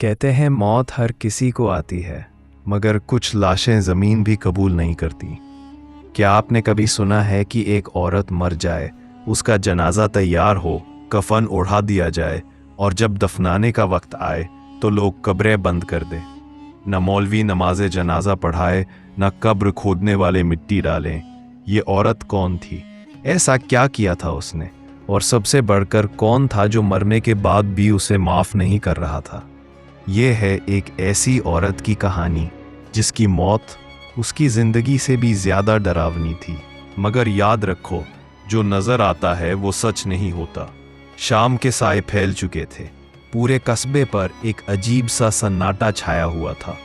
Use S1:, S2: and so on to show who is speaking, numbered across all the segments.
S1: कहते हैं मौत हर किसी को आती है, मगर कुछ लाशें ज़मीन भी कबूल नहीं करती। क्या आपने कभी सुना है कि एक औरत मर जाए, उसका जनाजा तैयार हो, कफन ओढ़ा दिया जाए और जब दफनाने का वक्त आए तो लोग कब्रें बंद कर दें? न मौलवी नमाज जनाजा पढ़ाए, न कब्र खोदने वाले मिट्टी डालें। ये औरत कौन थी? ऐसा क्या किया था उसने? और सबसे बढ़कर कौन था जो मरने के बाद भी उसे माफ़ नहीं कर रहा था? ये है एक ऐसी औरत की कहानी जिसकी मौत उसकी ज़िंदगी से भी ज़्यादा डरावनी थी। मगर याद रखो, जो नज़र आता है वो सच नहीं होता। शाम के साए फैल चुके थे। पूरे कस्बे पर एक अजीब सा सन्नाटा छाया हुआ था।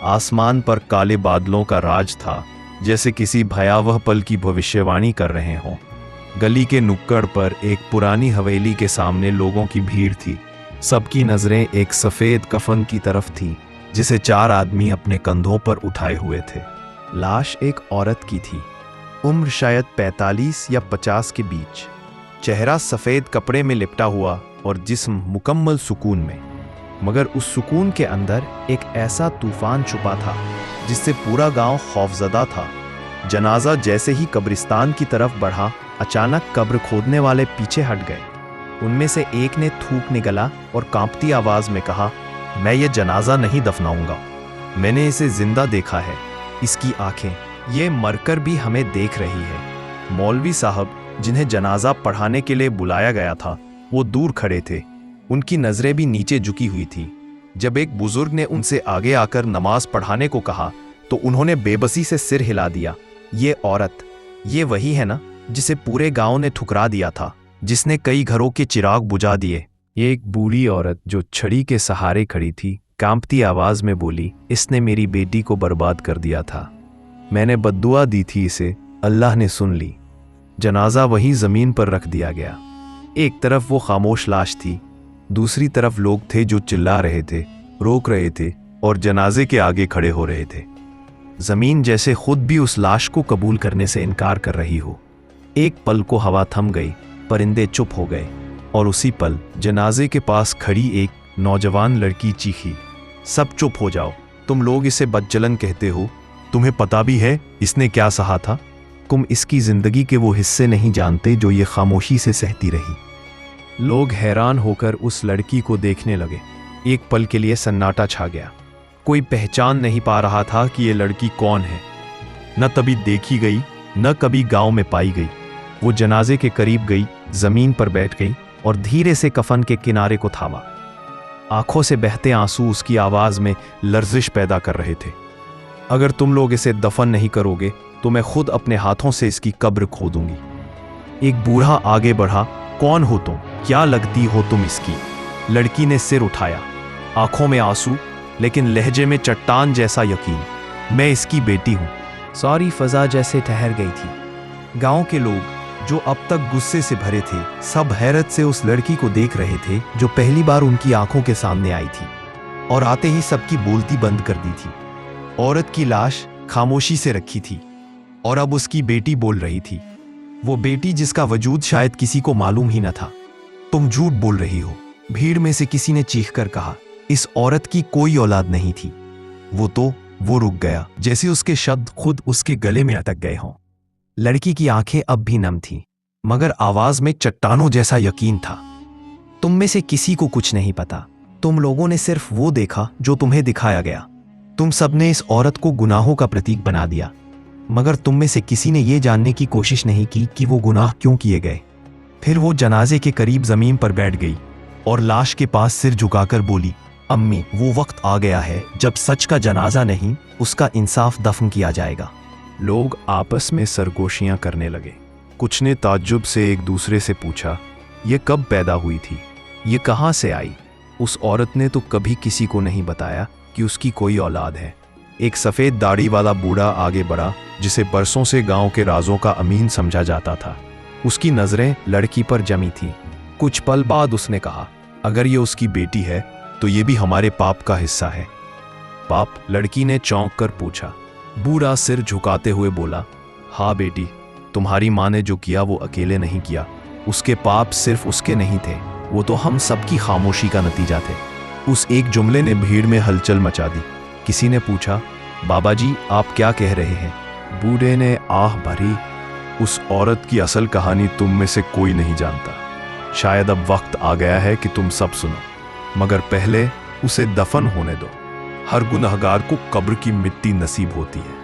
S1: आसमान पर काले बादलों का राज था, जैसे किसी भयावह पल की भविष्यवाणी कर रहे हों। गली के नुक्कड़ पर एक पुरानी हवेली के सामने लोगों की भीड़ थी। सबकी नजरें एक सफेद कफन की तरफ थी, जिसे 4 आदमी अपने कंधों पर उठाए हुए थे। लाश एक औरत की थी, उम्र शायद 45 या 50 के बीच। चेहरा सफेद कपड़े में लिपटा हुआ और जिस्म मुकम्मल सुकून में। मगर उस सुकून के अंदर एक ऐसा तूफान छुपा था जिससे पूरा गांव खौफजदा था। जनाजा जैसे ही कब्रिस्तान की तरफ बढ़ा, अचानक कब्र खोदने वाले पीछे हट गए। उनमें से एक ने थूक निगला और कांपती आवाज में कहा, मैं ये जनाजा नहीं दफनाऊंगा। मैंने इसे जिंदा देखा है। इसकी आंखें ये मरकर भी हमें देख रही है। मौलवी साहब, जिन्हें जनाजा पढ़ाने के लिए बुलाया गया था, वो दूर खड़े थे। उनकी नजरें भी नीचे झुकी हुई थी। जब एक बुजुर्ग ने उनसे आगे आकर नमाज पढ़ाने को कहा तो उन्होंने बेबसी से सिर हिला दिया। ये औरत, ये वही है ना जिसे पूरे गांव ने ठुकरा दिया था, जिसने कई घरों के चिराग बुझा दिए। एक बूढ़ी औरत जो छड़ी के सहारे खड़ी थी, कांपती आवाज में बोली, इसने मेरी बेटी को बर्बाद कर दिया था। मैंने बद्दुआ दी थी इसे, अल्लाह ने सुन ली। जनाजा वहीं जमीन पर रख दिया गया। एक तरफ वो खामोश लाश थी, दूसरी तरफ लोग थे जो चिल्ला रहे थे, रोक रहे थे और जनाजे के आगे खड़े हो रहे थे। जमीन जैसे खुद भी उस लाश को कबूल करने से इनकार कर रही हो। एक पल को हवा थम गई, परिंदे चुप हो गए और उसी पल जनाजे के पास खड़ी एक नौजवान लड़की चीखी, सब चुप हो जाओ। तुम लोग इसे बदचलन कहते हो, तुम्हें पता भी है इसने क्या सहा था? तुम इसकी जिंदगी के वो हिस्से नहीं जानते जो ये खामोशी से सहती रही। लोग हैरान होकर उस लड़की को देखने लगे। एक पल के लिए सन्नाटा छा गया। कोई पहचान नहीं पा रहा था कि ये लड़की कौन है। न कभी देखी गई, न कभी गांव में पाई गई। वो जनाजे के करीब गई, जमीन पर बैठ गई और धीरे से कफन के किनारे को थामा। आंखों से बहते आंसू उसकी आवाज में लर्जिश पैदा कर रहे थे। अगर तुम लोग इसे दफन नहीं करोगे तो मैं खुद अपने हाथों से इसकी कब्र खोदूंगी। एक बूढ़ा आगे बढ़ा, कौन हो तुम? क्या लगती हो तुम इसकी? लड़की ने सिर उठाया, आंखों में आंसू लेकिन लहजे में चट्टान जैसा यकीन। मैं इसकी बेटी हूं। सारी फजा जैसे ठहर गई थी। गांव के लोग जो अब तक गुस्से से भरे थे, सब हैरत से उस लड़की को देख रहे थे जो पहली बार उनकी आंखों के सामने आई थी। और आते ही सबकी बोलती बंद कर दी थी। औरत की लाश खामोशी से रखी थी और अब उसकी बेटी बोल रही थी। वो बेटी जिसका वजूद शायद किसी को मालूम ही न था। तुम झूठ बोल रही हो, भीड़ में से किसी ने चीख कर कहा। इस औरत की कोई औलाद नहीं थी। वो रुक गया, जैसे उसके शब्द खुद उसके गले में अटक गए हों। लड़की की आंखें अब भी नम थीं, मगर आवाज में चट्टानों जैसा यकीन था। तुम में से किसी को कुछ नहीं पता। तुम लोगों ने सिर्फ वो देखा जो तुम्हें दिखाया गया। तुम सबने इस औरत को गुनाहों का प्रतीक बना दिया, मगर तुम में से किसी ने यह जानने की कोशिश नहीं की कि वो गुनाह क्यों किए गए। फिर वो जनाजे के करीब जमीन पर बैठ गई और लाश के पास सिर झुकाकर बोली, अम्मी, वो वक्त आ गया है जब सच का जनाजा नहीं, उसका इंसाफ दफन किया जाएगा। लोग आपस में सरगोशियां करने लगे। कुछ ने ताज्जुब से एक दूसरे से पूछा, ये कब पैदा हुई थी? ये कहाँ से आई? उस औरत ने तो कभी किसी को नहीं बताया कि उसकी कोई औलाद है। एक सफ़ेद दाढ़ी वाला बूढ़ा आगे बढ़ा, जिसे बरसों से गांव के राजों का अमीन समझा जाता था। उसकी नज़रें लड़की पर जमी थीं। कुछ पल बाद उसने कहा, अगर ये उसकी बेटी है तो ये भी हमारे पाप का हिस्सा है। पाप? लड़की ने चौंक कर पूछा। बूढ़ा सिर झुकाते हुए बोला, हाँ बेटी, तुम्हारी माँ ने जो किया वो अकेले नहीं किया। उसके पाप सिर्फ उसके नहीं थे, वो तो हम सबकी खामोशी का नतीजा थे। उस एक जुमले ने भीड़ में हलचल मचा दी। किसी ने पूछा, बाबा जी आप क्या कह रहे हैं? बूढ़े ने आह भरी, उस औरत की असल कहानी तुम में से कोई नहीं जानता। शायद अब वक्त आ गया है कि तुम सब सुनो, मगर पहले उसे दफन होने दो। हर गुनहगार को कब्र की मिट्टी नसीब होती है।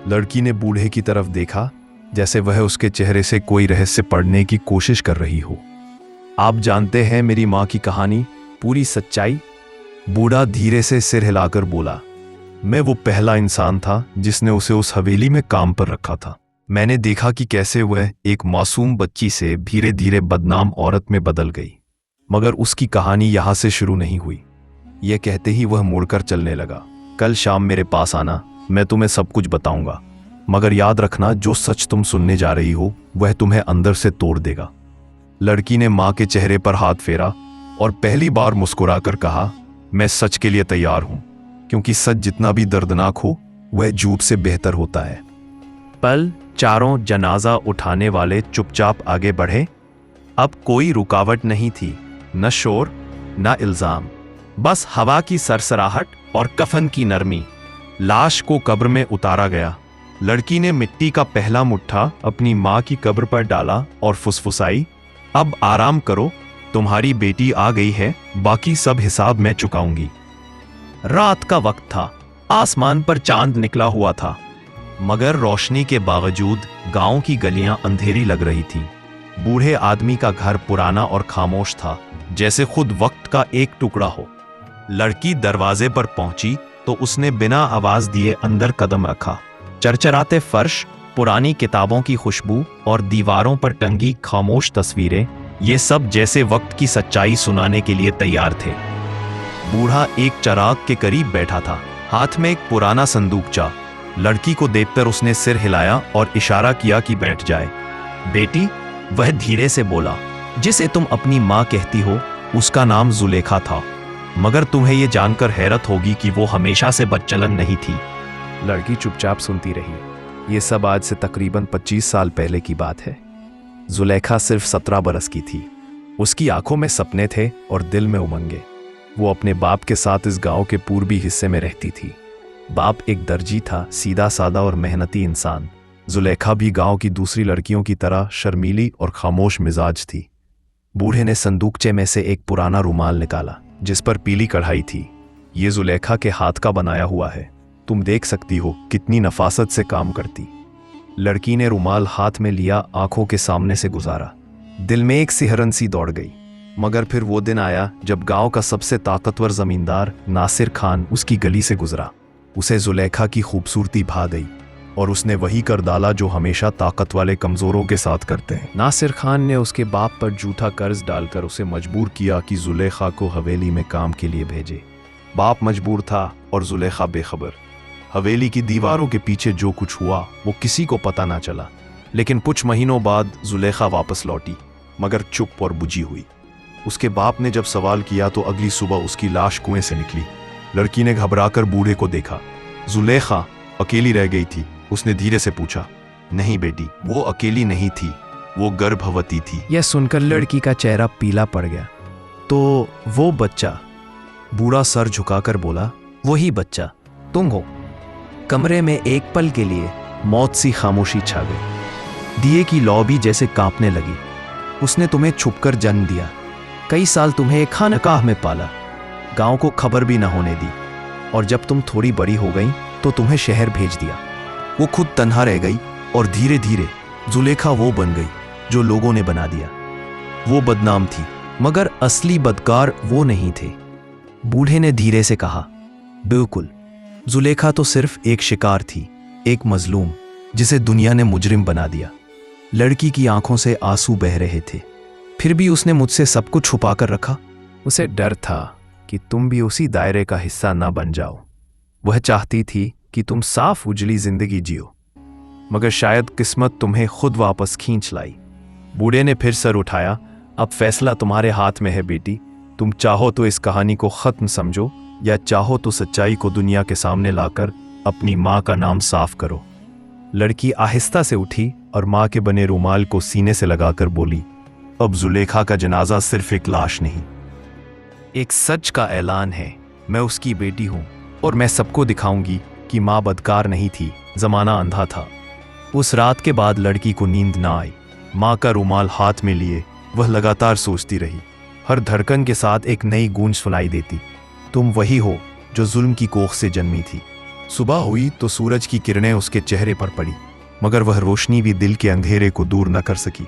S1: लड़की ने बूढ़े की तरफ देखा, जैसे वह उसके चेहरे से कोई रहस्य पढ़ने की कोशिश कर रही हो। आप जानते हैं मेरी माँ की कहानी, पूरी सच्चाई? बूढ़ा धीरे से सिर हिलाकर बोला, मैं वो पहला इंसान था जिसने उसे उस हवेली में काम पर रखा था। मैंने देखा कि कैसे वह एक मासूम बच्ची से धीरे धीरे बदनाम औरत में बदल गई। मगर उसकी कहानी यहां से शुरू नहीं हुई। यह कहते ही वह मुड़कर चलने लगा। कल शाम मेरे पास आना, मैं तुम्हें सब कुछ बताऊंगा, मगर याद रखना जो सच तुम सुनने जा रही हो वह तुम्हें अंदर से तोड़ देगा। लड़की ने मां के चेहरे पर हाथ फेरा और पहली बार मुस्कुराकर कहा, मैं सच के लिए तैयार हूं, क्योंकि सच जितना भी दर्दनाक हो वह झूठ से बेहतर होता है। पल चारों जनाजा उठाने वाले चुपचाप आगे बढ़े। अब कोई रुकावट नहीं थी, न शोर न इल्जाम, बस हवा की सरसराहट और कफन की नरमी। लाश को कब्र में उतारा गया। लड़की ने मिट्टी का पहला मुट्ठा अपनी मां की कब्र पर डाला और फुसफुसाई, अब आराम करो, तुम्हारी बेटी आ गई है, बाकी सब हिसाब मैं चुकाऊंगी। रात का वक्त था, आसमान पर चांद निकला हुआ था, मगर रोशनी के बावजूद गांव की गलियां अंधेरी लग रही थीं। बूढ़े आदमी का घर पुराना और खामोश था, जैसे खुद वक्त का एक टुकड़ा हो। लड़की दरवाजे पर पहुंची तो उसने बिना आवाज दिए अंदर कदम रखा। चरचराते फर्श, पुरानी किताबों की खुशबू और दीवारों पर टंगी खामोश तस्वीरें, ये सब जैसे वक्त की सच्चाई सुनाने के लिए तैयार थे। बूढ़ा एक चिराग के करीब बैठा था, हाथ में एक पुराना संदूकचा। लड़की को देखकर उसने सिर हिलाया और इशारा किया कि बैठ जाए। बेटी, वह धीरे से बोला, जिसे तुम अपनी माँ कहती हो उसका नाम जुलेखा था, मगर तुम्हें यह जानकर हैरत होगी कि वो हमेशा से बदचलन नहीं थी। लड़की चुपचाप सुनती रही। ये सब आज से तकरीबन 25 साल पहले की बात है। जुलेखा सिर्फ 17 बरस की थी। उसकी आंखों में सपने थे और दिल में उमंगे। वो अपने बाप के साथ इस गांव के पूर्वी हिस्से में रहती थी। बाप एक दर्जी था, सीधा सादा और मेहनती इंसान। जुलेखा भी गांव की दूसरी लड़कियों की तरह शर्मीली और खामोश मिजाज थी। बूढ़े ने संदूकचे में से एक पुराना रुमाल निकाला, जिस पर पीली कढ़ाई थी। ये जुलेखा के हाथ का बनाया हुआ है, तुम देख सकती हो कितनी नफासत से काम करती। लड़की ने रुमाल हाथ में लिया, आंखों के सामने से गुजारा। दिल में एक सिहरन सी दौड़ गई। मगर फिर वो दिन आया जब गांव का सबसे ताकतवर जमींदार नासिर खान उसकी गली से गुजरा। उसे जुलेखा की खूबसूरती भा गई और उसने वही कर डाला जो हमेशा ताकत वाले कमजोरों के साथ करते हैं। नासिर खान ने उसके बाप पर झूठा कर्ज डालकर उसे मजबूर किया कि जुलेखा को हवेली में काम के लिए भेजे। बाप मजबूर था और जुलेखा बेखबर। हवेली की दीवारों के पीछे जो कुछ हुआ वो किसी को पता ना चला। लेकिन कुछ महीनों बाद जुलेखा वापस लौटी, मगर चुप और बुझी हुई। उसके बाप ने जब सवाल किया तो अगली सुबह उसकी लाश कुएं से निकली। लड़की ने घबराकर बूढ़े को देखा। जुलेखा अकेली रह गई थी। उसने धीरे से पूछा, नहीं बेटी, वो अकेली नहीं थी, वो गर्भवती थी।
S2: यह सुनकर लड़की का चेहरा पीला पड़ गया।
S1: तो वो बच्चा? बूढ़ा सर झुकाकर बोला,
S2: वही बच्चा तुम हो।
S1: कमरे में एक पल के लिए मौत सी खामोशी छा गई। दिए की लौ भी जैसे कांपने लगी। उसने तुम्हें छुपकर जन्म दिया, कई साल तुम्हें एक खानकाह में पाला, गांव को खबर भी न होने दी, और जब तुम थोड़ी बड़ी हो गई तो तुम्हें शहर भेज दिया। वो खुद तन्हा रह गई और धीरे धीरे जुलेखा वो बन गई जो लोगों ने बना दिया। वो बदनाम थी, मगर असली बदकार वो नहीं थे। बूढ़े ने धीरे से कहा, बिल्कुल, जुलेखा तो सिर्फ एक शिकार थी, एक मजलूम जिसे दुनिया ने मुजरिम बना दिया। लड़की की आंखों से आंसू बह रहे थे। फिर भी उसने मुझसे सब कुछ छुपा कर रखा। उसे डर था कि तुम भी उसी दायरे का हिस्सा ना बन जाओ। वह चाहती थी कि तुम साफ उजली जिंदगी जियो, मगर शायद किस्मत तुम्हें खुद वापस खींच लाई। बूढ़े ने फिर सर उठाया, अब फैसला तुम्हारे हाथ में है बेटी। तुम चाहो तो इस कहानी को खत्म समझो, या चाहो तो सच्चाई को दुनिया के सामने लाकर अपनी माँ का नाम साफ करो। लड़की आहिस्ता से उठी और माँ के बने रुमाल को सीने से लगाकर बोली, अब जुलेखा का जनाजा सिर्फ एक लाश नहीं, एक सच का ऐलान है, मैं उसकी बेटी हूँ और मैं सबको दिखाऊंगी कि माँ बदकार नहीं थी, जमाना अंधा था। उस रात के बाद लड़की को नींद ना आई। माँ का रुमाल हाथ में लिए वह लगातार सोचती रही। हर धड़कन के साथ एक नई गूंज सुनाई देती, तुम वही हो जो जुल्म की कोख से जन्मी थी। सुबह हुई तो सूरज की किरणें उसके चेहरे पर पड़ी, मगर वह रोशनी भी दिल के अंधेरे को दूर न कर सकी।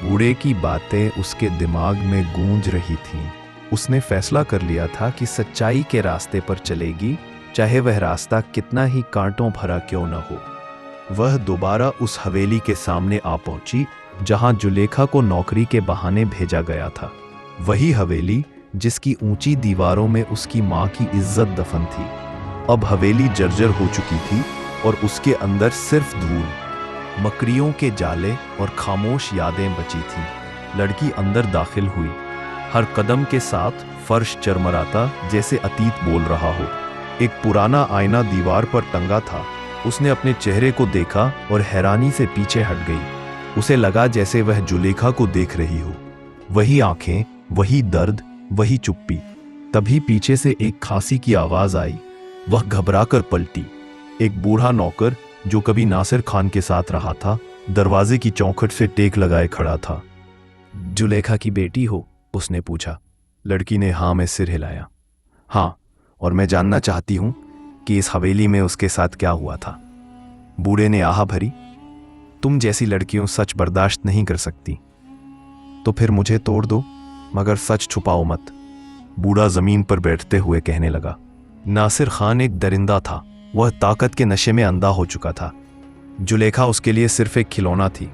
S1: बूढ़े की बातें उसके दिमाग में गूंज रही थीं। उसने फैसला कर लिया था कि सच्चाई के रास्ते पर चलेगी, चाहे वह रास्ता कितना ही कांटों भरा क्यों न हो। वह दोबारा उस हवेली के सामने आ पहुंची जहां जुलेखा को नौकरी के बहाने भेजा गया था। वही हवेली जिसकी ऊंची दीवारों में उसकी मां की इज्जत दफन थी। अब हवेली जर्जर हो चुकी थी और उसके अंदर सिर्फ धूल, मकड़ियों के जाले और खामोश यादें बची थीं। लड़की अंदर दाखिल हुई। हर कदम के साथ फर्श चरमराता जैसे अतीत बोल रहा हो। एक पुराना आईना दीवार पर टंगा था। उसने अपने चेहरे को देखा और हैरानी से पीछे हट गई। उसे लगा जैसे वह जुलेखा को देख रही हो। वही आंखें, वही दर्द, वही चुप्पी। तभी पीछे से एक खांसी की आवाज आई। वह घबराकर पलटी। एक बूढ़ा नौकर जो कभी नासिर खान के साथ रहा था, दरवाजे की चौखट से टेक लगाए खड़ा था।
S2: जुलेखा की बेटी हो? उसने पूछा।
S1: लड़की ने हाँ में सिर हिलाया। हाँ, और मैं जानना चाहती हूं कि इस हवेली में उसके साथ क्या हुआ था। बूढ़े ने आह भरी। तुम जैसी लड़कियों सच बर्दाश्त नहीं कर सकती, तो फिर मुझे तोड़ दो, मगर सच छुपाओ मत। बूढ़ा जमीन पर बैठते हुए कहने लगा। नासिर खान एक दरिंदा था। वह ताकत के नशे में अंधा हो चुका था। जुलेखा उसके लिए सिर्फ एक खिलौना थी।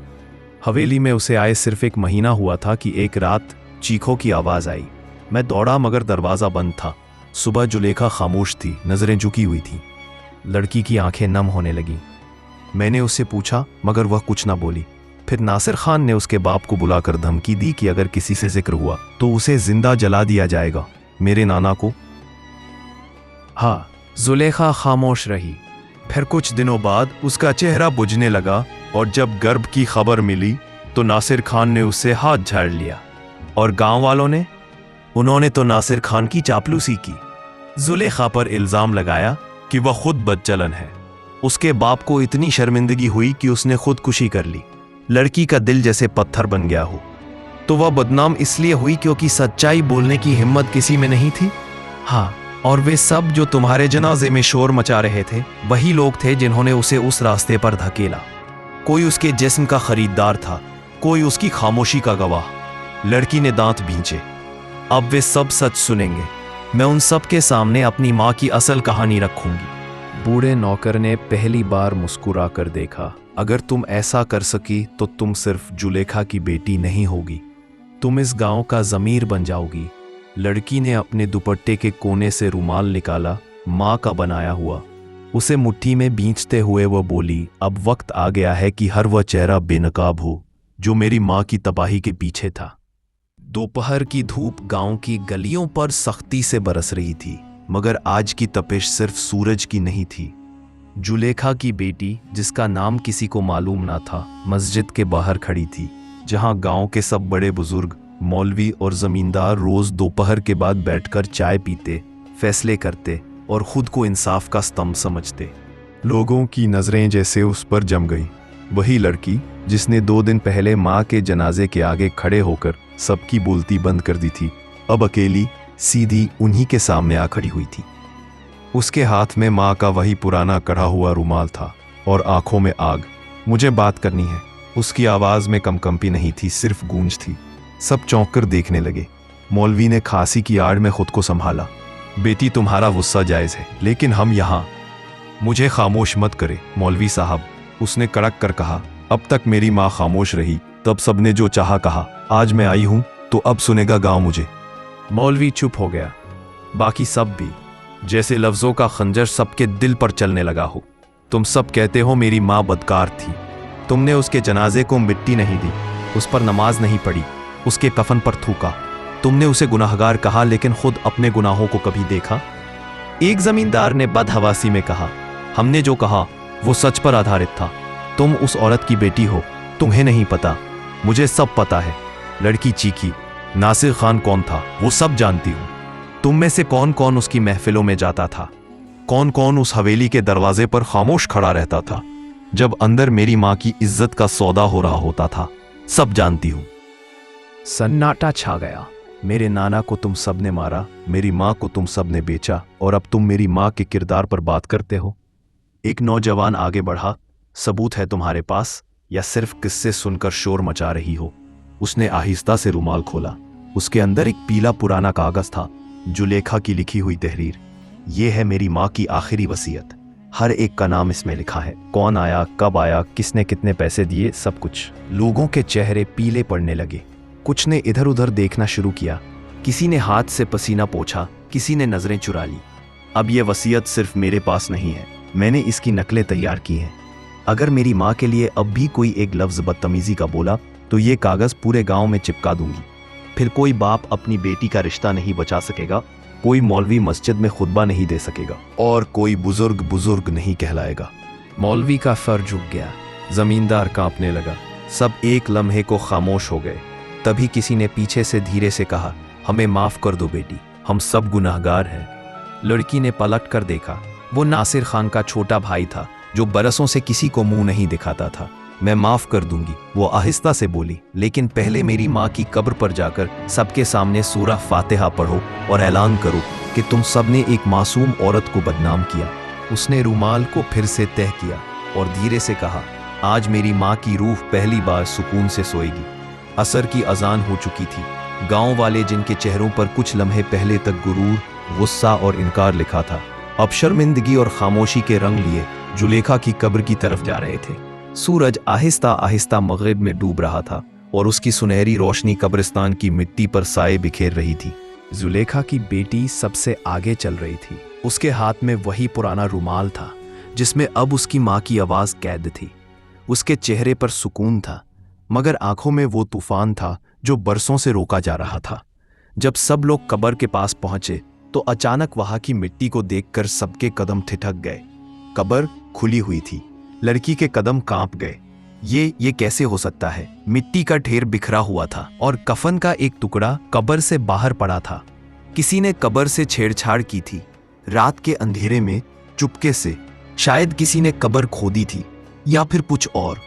S1: हवेली में उसे आए सिर्फ एक महीना हुआ था कि एक रात चीखों की आवाज आई। मैं दौड़ा मगर दरवाजा बंद था। सुबह जुलेखा खामोश थी, नजरें झुकी हुई थी। लड़की की आंखें नम होने लगीं। मैंने उससे पूछा मगर वह कुछ ना बोली। फिर नासिर खान ने उसके बाप को बुलाकर धमकी दी कि अगर किसी से जिक्र हुआ तो उसे जिंदा जला दिया जाएगा। मेरे नाना को।
S2: हाँ, जुलेखा खामोश रही।
S1: फिर कुछ दिनों बाद उसका चेहरा बुझने लगा और जब गर्भ की खबर मिली तो नासिर खान ने उससे हाथ झाड़ लिया। और गांव वालों ने? उन्होंने तो नासिर खान की चापलूसी की। जुलेखा पर इल्जाम लगाया कि वह खुद बदचलन है। उसके बाप को इतनी शर्मिंदगी हुई कि उसने खुदकुशी कर ली। लड़की का दिल जैसे पत्थर बन गया हो। तो वह बदनाम इसलिए हुई क्योंकि सच्चाई बोलने की हिम्मत किसी में नहीं थी।
S2: हाँ, और वे सब जो तुम्हारे जनाजे में शोर मचा रहे थे, वही लोग थे जिन्होंने उसे उस रास्ते पर धकेला।
S1: कोई उसके जिस्म का खरीदार था, कोई उसकी खामोशी का गवाह। लड़की ने दांत भींचे। अब वे सब सच सुनेंगे। मैं उन सब के सामने अपनी माँ की असल कहानी रखूंगी।
S2: बूढ़े नौकर ने पहली बार मुस्कुरा कर देखा।
S1: अगर तुम ऐसा कर सकी तो तुम सिर्फ जुलेखा की बेटी नहीं होगी, तुम इस गांव का ज़मीर बन जाओगी। लड़की ने अपने दुपट्टे के कोने से रुमाल निकाला, माँ का बनाया हुआ। उसे मुट्ठी में बींचते हुए वह बोली, अब वक्त आ गया है कि हर वह चेहरा बेनकाब हो जो मेरी माँ की तबाही के पीछे था। दोपहर की धूप गांव की गलियों पर सख्ती से बरस रही थी, मगर आज की तपिश सिर्फ सूरज की नहीं थी। जुलेखा की बेटी, जिसका नाम किसी को मालूम ना था, मस्जिद के बाहर खड़ी थी, जहां गांव के सब बड़े बुजुर्ग, मौलवी और जमींदार रोज दोपहर के बाद बैठकर चाय पीते, फैसले करते और खुद को इंसाफ का स्तंभ समझते। लोगों की नजरें जैसे उस पर जम गई। वही लड़की जिसने 2 दिन पहले माँ के जनाजे के आगे खड़े होकर सबकी बोलती बंद कर दी थी, अब अकेली सीधी उन्हीं के सामने आ खड़ी हुई थी। उसके हाथ में माँ का वही पुराना कढ़ा हुआ रुमाल था और आंखों में आग। मुझे बात करनी है। उसकी आवाज में कंपी नहीं थी, सिर्फ गूंज थी। सब चौंक कर देखने लगे। मौलवी ने खांसी की आड़ में खुद को संभाला। बेटी, तुम्हारा गुस्सा जायज है, लेकिन हम यहाँ। मुझे खामोश मत करे मौलवी साहब, उसने कड़क कर कहा। अब तक मेरी माँ खामोश रही, तब सबने जो चाहा कहा। आज मैं आई हूं तो अब सुनेगा गांव मुझे।
S2: मौलवी चुप हो गया,
S1: बाकी सब भी। जैसे लफ्जों का खंजर सबके दिल पर चलने लगा हो। तुम सब कहते हो मेरी माँ बदकार थी। तुमने उसके जनाजे को मिट्टी नहीं दी, उस पर नमाज नहीं पढ़ी, उसके कफन पर थूका। तुमने उसे गुनाहगार कहा, लेकिन खुद अपने गुनाहों को कभी देखा? एक जमींदार ने बदहवासी में कहा, हमने जो कहा वो सच पर आधारित था। तुम उस औरत की बेटी हो, तुम्हें नहीं पता, मुझे सब पता है। लड़की चीखी, नासिर खान कौन था वो सब जानती हूँ।
S2: तुम में से कौन कौन उसकी महफिलों में जाता था? कौन कौन उस हवेली के दरवाजे पर खामोश खड़ा रहता था जब अंदर मेरी माँ की इज्जत का सौदा हो रहा होता था? सब जानती हूं।
S1: सन्नाटा छा गया। मेरे नाना को तुम सब ने मारा, मेरी माँ को तुम सब ने बेचा, और अब तुम मेरी माँ के किरदार पर बात करते हो। एक नौजवान आगे बढ़ा। सबूत है तुम्हारे पास या सिर्फ किस्से सुनकर शोर मचा रही हो? उसने आहिस्ता से रुमाल खोला। उसके अंदर एक पीला पुराना कागज था, जुलेखा की लिखी हुई तहरीर। यह है मेरी माँ की आखिरी वसीयत। हर एक का नाम इसमें लिखा है, कौन आया, कब आया, किसने कितने पैसे दिए, सब कुछ। लोगों के चेहरे पीले पड़ने लगे। कुछ ने इधर उधर देखना शुरू किया। किसी ने हाथ से पसीना पोंछा, किसी ने नजरें चुरा ली। अब यह वसीयत सिर्फ मेरे पास नहीं है, मैंने इसकी नकलें तैयार की हैं। अगर मेरी माँ के लिए अब भी कोई एक लफ्ज बदतमीजी का बोला तो ये कागज पूरे गांव में चिपका दूंगी। फिर कोई बाप अपनी बेटी का रिश्ता नहीं बचा सकेगा, कोई मौलवी मस्जिद में खुतबा नहीं दे सकेगा, और कोई बुजुर्ग बुजुर्ग नहीं कहलाएगा। मौलवी का सर झुक गया। जमींदार कांपने लगा। सब एक लम्हे को खामोश हो गए। तभी किसी ने पीछे से धीरे से कहा, हमें माफ कर दो बेटी, हम सब गुनाहगार हैं। लड़की ने पलट कर देखा। वो नासिर खान का छोटा भाई था जो बरसों से किसी को मुंह नहीं दिखाता था। मैं माफ कर दूंगी, वो आहिस्ता से बोली, लेकिन पहले मेरी माँ की कब्र पर जाकर सबके सामने सूरह फातिहा पढ़ो और ऐलान करो कि तुम सबने एक मासूम औरत को बदनाम किया। उसने रुमाल को फिर से तह किया और धीरे से कहा, आज मेरी माँ की रूह पहली बार सुकून से सोएगी। असर की अजान हो चुकी थी। गांव वाले जिनके चेहरों पर कुछ लम्हे पहले तक गुरूर, गुस्सा और इनकार लिखा था, अब शर्मिंदगी और खामोशी के रंग लिए जुलेखा की कब्र की तरफ जा रहे थे। सूरज आहिस्ता आहिस्ता मगरिब में डूब रहा था और उसकी सुनहरी रोशनी कब्रिस्तान की मिट्टी पर साए बिखेर रही थी। जुलेखा की बेटी सबसे आगे चल रही थी। उसके हाथ में वही पुराना रुमाल था जिसमें अब उसकी माँ की आवाज कैद थी। उसके चेहरे पर सुकून था, मगर आंखों में वो तूफान था जो बरसों से रोका जा रहा था। जब सब लोग कब्र के पास पहुंचे तो अचानक वहां की मिट्टी को देखकर सबके कदम ठिठक गए। कब्र खुली हुई थी। लड़की के कदम कांप गए। ये कैसे हो सकता है? मिट्टी का ढेर बिखरा हुआ था और कफन का एक टुकड़ा कब्र से बाहर पड़ा था। किसी ने कब्र से छेड़छाड़ की थी। रात के अंधेरे में चुपके से शायद किसी ने कब्र खोदी थी या फिर कुछ और।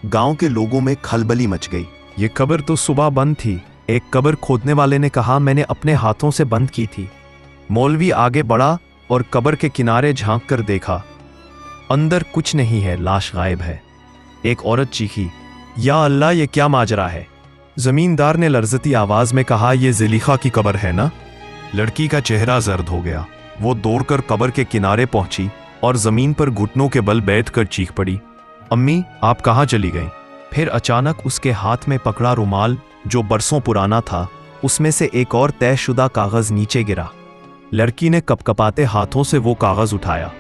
S1: गांव के लोगों में खलबली मच गई। ये कब्र तो सुबह बंद थी, एक कब्र खोदने वाले ने कहा, मैंने अपने हाथों से बंद की थी। मौलवी आगे बढ़ा और कब्र के किनारे झांक कर देखा। अंदर कुछ नहीं है, लाश गायब है। एक औरत चीखी, या अल्लाह, ये क्या माजरा है? जमींदार ने लर्जती आवाज में कहा, ये ज़ुलेखा की कब्र है ना? लड़की का चेहरा जर्द हो गया। वो दौड़कर कब्र के किनारे पहुंची और जमीन पर घुटनों के बल बैठकर चीख पड़ी, अम्मी, आप कहाँ चली गईं? फिर अचानक उसके हाथ में पकड़ा रुमाल जो बरसों पुराना था, उसमें से एक और तयशुदा कागज नीचे गिरा। लड़की ने कपकपाते हाथों से वो कागज उठाया।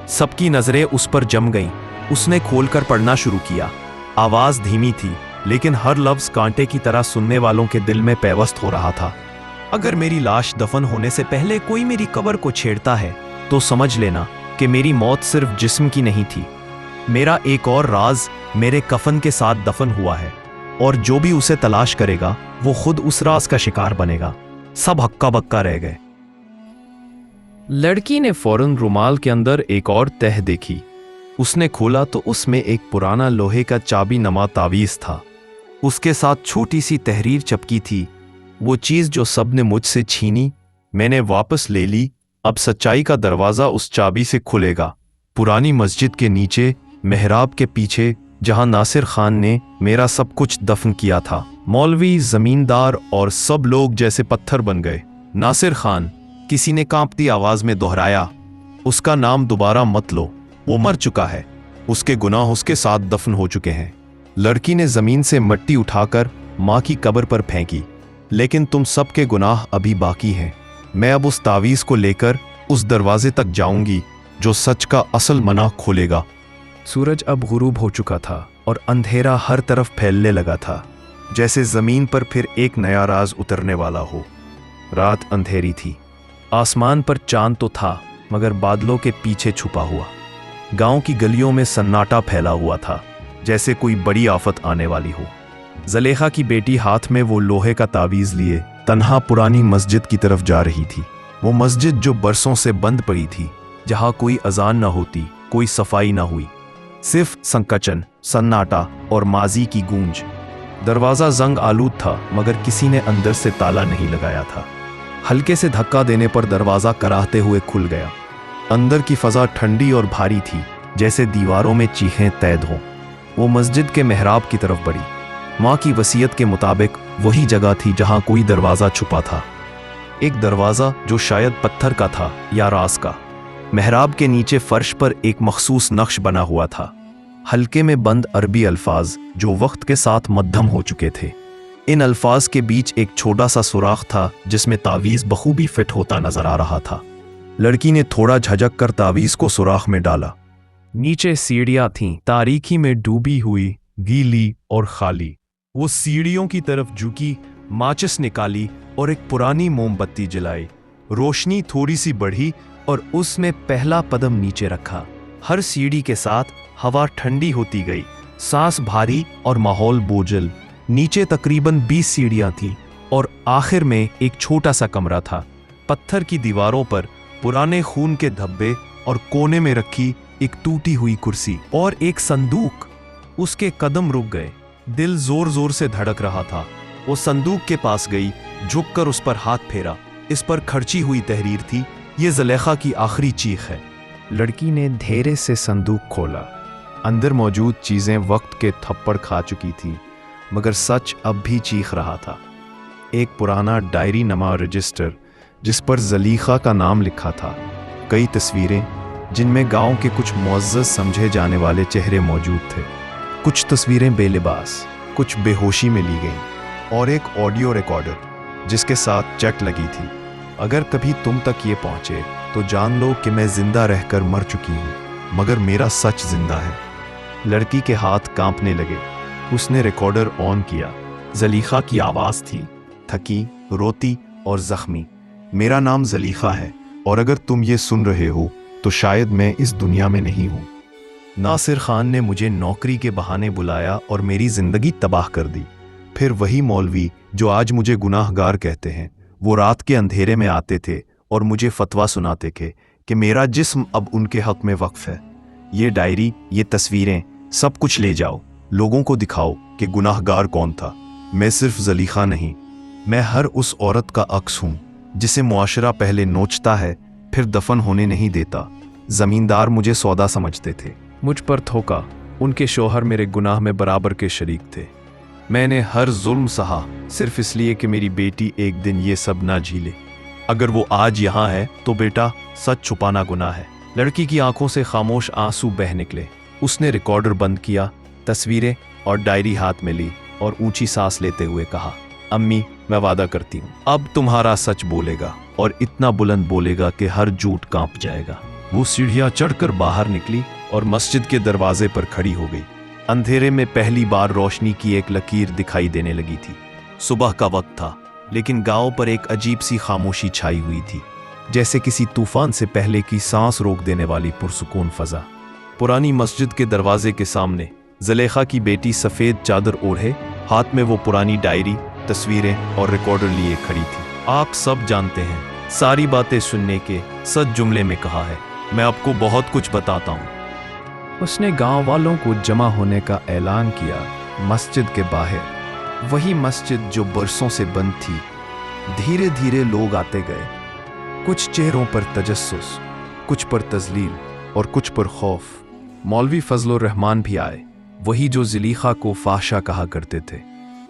S1: सबकी नजरें उस पर जम गईं। उसने खोलकर पढ़ना शुरू किया। आवाज धीमी थी, लेकिन हर लफ्ज कांटे की तरह सुनने वालों के दिल में पैवस्त हो रहा था। अगर मेरी लाश दफन होने से पहले कोई मेरी कब्र को छेड़ता है तो समझ लेना कि मेरी मौत सिर्फ जिस्म की नहीं थी। मेरा एक और राज मेरे कफन के साथ दफन हुआ है, और जो भी उसे तलाश करेगा वो खुद उस राज का शिकार बनेगा। सब हक्का बक्का रह गए। लड़की ने फौरन रुमाल के अंदर एक और तह देखी। उसने खोला तो उसमें एक पुराना लोहे का चाबी नमा तावीज था। उसके साथ छोटी सी तहरीर चिपकी थी, वो चीज जो सबने मुझसे छीनी मैंने वापस ले ली। अब सच्चाई का दरवाजा उस चाबी से खुलेगा। पुरानी मस्जिद के नीचे मेहराब के पीछे, जहां नासिर खान ने मेरा सब कुछ दफन किया था। मौलवी, जमींदार और सब लोग जैसे पत्थर बन गए। नासिर खान, किसी ने कांपती आवाज में दोहराया, उसका नाम दोबारा मत लो, वो मर चुका है। उसके गुनाह उसके साथ दफन हो चुके हैं। लड़की ने जमीन से मिट्टी उठाकर माँ की कब्र पर फेंकी। लेकिन तुम सबके गुनाह अभी बाकी हैं। मैं अब उस तावीज को लेकर उस दरवाजे तक जाऊंगी जो सच का असल मना खोलेगा। सूरज अब गुरूब हो चुका था और अंधेरा हर तरफ फैलने लगा था, जैसे जमीन पर फिर एक नया राज उतरने वाला हो। रात अंधेरी थी। आसमान पर चांद तो था, मगर बादलों के पीछे छुपा हुआ। गांव की गलियों में सन्नाटा फैला हुआ था, जैसे कोई बड़ी आफत आने वाली हो। ज़ुलेखा की बेटी हाथ में वो लोहे का तावीज लिए तन्हा पुरानी मस्जिद की तरफ जा रही थी। वो मस्जिद जो बरसों से बंद पड़ी थी, जहां कोई अजान न होती, कोई सफाई न हुई, सिर्फ संकचन, सन्नाटा और माजी की गूंज। दरवाजा जंग आलूद था, मगर किसी ने अंदर से ताला नहीं लगाया था। हल्के से धक्का देने पर दरवाजा कराहते हुए खुल गया। अंदर की फजा ठंडी और भारी थी, जैसे दीवारों में चीखें तैद हों। वो मस्जिद के मेहराब की तरफ बढ़ी। माँ की वसीयत के मुताबिक वही जगह थी जहां कोई दरवाजा छुपा था। एक दरवाजा जो शायद पत्थर का था या रास का। मेहराब के नीचे फर्श पर एक मखसूस नक्श बना हुआ था, हल्के में बंद अरबी अल्फाज जो वक्त के साथ मध्यम हो चुके थे। इन अल्फाज के बीच एक छोटा सा सुराख था जिसमें तावीज बखूबी फिट होता नजर आ रहा था। लड़की ने थोड़ा झिझक कर तावीज को सुराख में डाला। नीचे सीढ़ियां थीं, तारीकी में डूबी हुई, गीली और खाली। वो सीढ़ियों की तरफ झुकी, माचिस निकाली और एक पुरानी मोमबत्ती जलाई। रोशनी थोड़ी सी बढ़ी और उसमें पहला कदम नीचे रखा। हर सीढ़ी के साथ हवा ठंडी होती गई, सांस भारी और माहौल बोझल। नीचे तकरीबन 20 सीढ़ियां थीं और आखिर में एक छोटा सा कमरा था। पत्थर की दीवारों पर पुराने खून के धब्बे और कोने में रखी एक टूटी हुई कुर्सी और एक संदूक। उसके कदम रुक गए, दिल जोर जोर से धड़क रहा था। वो संदूक के पास गई, झुककर उस पर हाथ फेरा। इस पर खर्ची हुई तहरीर थी, ये ज़ुलेखा की आखिरी चीख है। लड़की ने धीरे से संदूक खोला। अंदर मौजूद चीजें वक्त के थप्पड़ खा चुकी थी, मगर सच अब भी चीख रहा था। एक पुराना डायरी नमा रजिस्टर जिस पर ज़ुलेखा का नाम लिखा था, कई तस्वीरें जिनमें गांव के कुछ मुअज़्ज़ज़ समझे जाने वाले चेहरे मौजूद थे। कुछ तस्वीरें बेलिबास, कुछ बेहोशी में ली गईं, और एक ऑडियो रिकॉर्डर जिसके साथ चट लगी थी। अगर कभी तुम तक ये पहुंचे तो जान लो कि मैं जिंदा रहकर मर चुकी हूँ, मगर मेरा सच जिंदा है। लड़की के हाथ कांपने लगे। उसने रिकॉर्डर ऑन किया। ज़ुलेखा की आवाज़ थी, थकी, रोती और जख्मी। मेरा नाम ज़ुलेखा है, और अगर तुम ये सुन रहे हो तो शायद मैं इस दुनिया में नहीं हूँ। नासिर खान ने मुझे नौकरी के बहाने बुलाया और मेरी जिंदगी तबाह कर दी। फिर वही मौलवी जो आज मुझे गुनाहगार कहते हैं, वो रात के अंधेरे में आते थे और मुझे फतवा सुनाते थे कि मेरा जिस्म अब उनके हक में वक्फ है। ये डायरी, ये तस्वीरें, सब कुछ ले जाओ, लोगों को दिखाओ कि गुनाहगार कौन था। मैं सिर्फ ज़ुलेखा नहीं, मैं हर उस औरत का अक्स हूँ जिसे मुआशरा पहले नोचता है, फिर दफन होने नहीं देता। जमींदार मुझे सौदा समझते थे, मुझ पर थोका। उनके शोहर मेरे गुनाह में बराबर के शरीक थे। मैंने हर जुल्म सहा सिर्फ इसलिए कि मेरी बेटी एक दिन ये सब ना झीले। अगर वो आज यहाँ है तो बेटा, सच छुपाना गुनाह है। लड़की की आंखों से खामोश आंसू बह निकले। उसने रिकॉर्डर बंद किया, तस्वीरें और डायरी हाथ में ली और ऊंची सांस लेते हुए कहा, अम्मी, मैं वादा करती हूँ, अब तुम्हारा सच बोलेगा, और इतना बुलंद बोलेगा कि हर झूठ कांप जाएगा। वो सीढ़ियां चढ़कर बाहर निकली और मस्जिद के दरवाजे पर खड़ी हो गई। अंधेरे में पहली बार रोशनी की एक लकीर दिखाई देने लगी थी। सुबह का वक्त था, लेकिन गांव पर एक अजीब सी खामोशी छाई हुई थी, जैसे किसी तूफान से पहले की सांस रोक देने वाली पुरसुकून फजा। पुरानी मस्जिद के दरवाजे के सामने ज़ुलेखा की बेटी सफेद चादर ओढ़े, हाथ में वो पुरानी डायरी, तस्वीरें और रिकॉर्डर लिए खड़ी थी। आप सब जानते हैं, सारी बातें सुनने के सच जुमले में कहा है, मैं आपको बहुत कुछ बताता हूँ। उसने गांव वालों को जमा होने का ऐलान किया। मस्जिद के बाहर, वही मस्जिद जो बरसों से बंद थी। धीरे धीरे लोग आते गए, कुछ चेहरों पर तजस्सुस, कुछ पर तजलील और कुछ पर खौफ। मौलवी फजलुर रहमान भी आए, वही जो ज़ुलेखा को फाहशा कहा करते थे।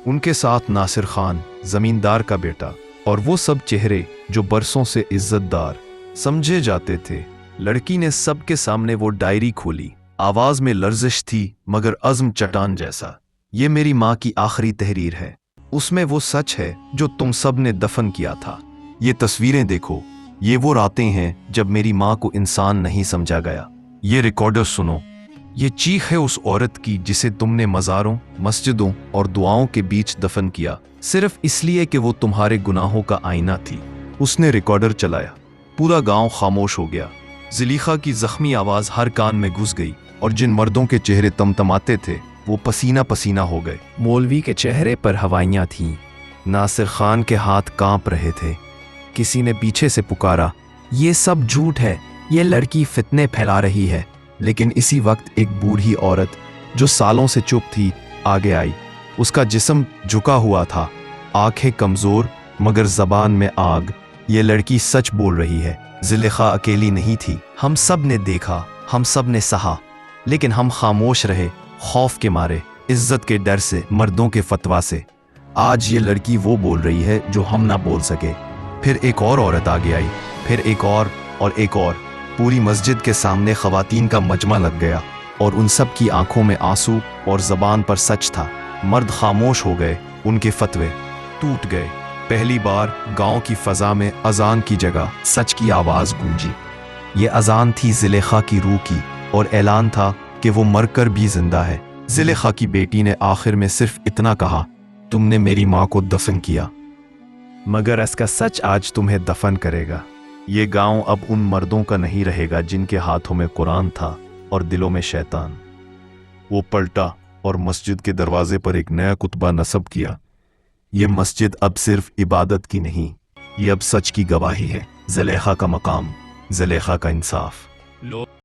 S1: उनके साथ नासिर खान, जमींदार का बेटा, और वो सब चेहरे जो बरसों से इज्जतदार समझे जाते थे। लड़की ने सबके सामने वो डायरी खोली। आवाज में लर्जिश थी, मगर अज़्म चट्टान जैसा। ये मेरी माँ की आखिरी तहरीर है। उसमें वो सच है जो तुम सब ने दफन किया था। ये तस्वीरें देखो, ये वो रातें हैं जब मेरी माँ को इंसान नहीं समझा गया। ये रिकॉर्डर सुनो, ये चीख है उस औरत की जिसे तुमने मज़ारों, मस्जिदों और दुआओं के बीच दफन किया, सिर्फ इसलिए कि वो तुम्हारे गुनाहों का आईना थी। उसने रिकॉर्डर चलाया। पूरा गांव खामोश हो गया। ज़ुलेखा की जख्मी आवाज़ हर कान में घुस गई, और जिन मर्दों के चेहरे तमतमाते थे वो पसीना पसीना हो गए। मौलवी के चेहरे पर हवाइयाँ थीं। नासिर खान के हाथ कांप रहे थे। किसी ने पीछे से पुकारा, ये सब झूठ है, ये लड़की फितने फैला रही है। लेकिन इसी वक्त एक बूढ़ी औरत जो सालों से चुप थी आगे आई। उसका जिस्म झुका हुआ था, आंखें कमजोर मगर जबान में आग। ये लड़की सच बोल रही है। ज़ुलेखा अकेली नहीं थी। हम सब ने देखा, हम सब ने सहा, लेकिन हम खामोश रहे, खौफ के मारे, इज्जत के डर से, मर्दों के फतवा से। आज ये लड़की वो बोल रही है जो हम ना बोल सके। फिर एक और औरत आगे आई, फिर एक और एक और। पूरी मस्जिद के सामने खवातीन का मजमा लग गया और उन सब की आंखों में आंसू और जबान पर सच था। मर्द खामोश हो गए, उनके फतवे टूट गए। पहली बार गांव की फजा में अजान की जगह सच की आवाज गूंजी। ये अजान थी ज़ुलेखा की रूह की और ऐलान था कि वो मरकर भी जिंदा है। ज़ुलेखा की बेटी ने आखिर में सिर्फ इतना कहा, तुमने मेरी माँ को दफन किया, मगर इसका सच आज तुम्हें दफन करेगा। ये गांव अब उन मर्दों का नहीं रहेगा जिनके हाथों में कुरान था और दिलों में शैतान। वो पलटा और मस्जिद के दरवाजे पर एक नया कुतबा नस्ब किया। ये मस्जिद अब सिर्फ इबादत की नहीं, ये अब सच की गवाही है। ज़ुलेखा का मकाम, ज़ुलेखा का इंसाफ।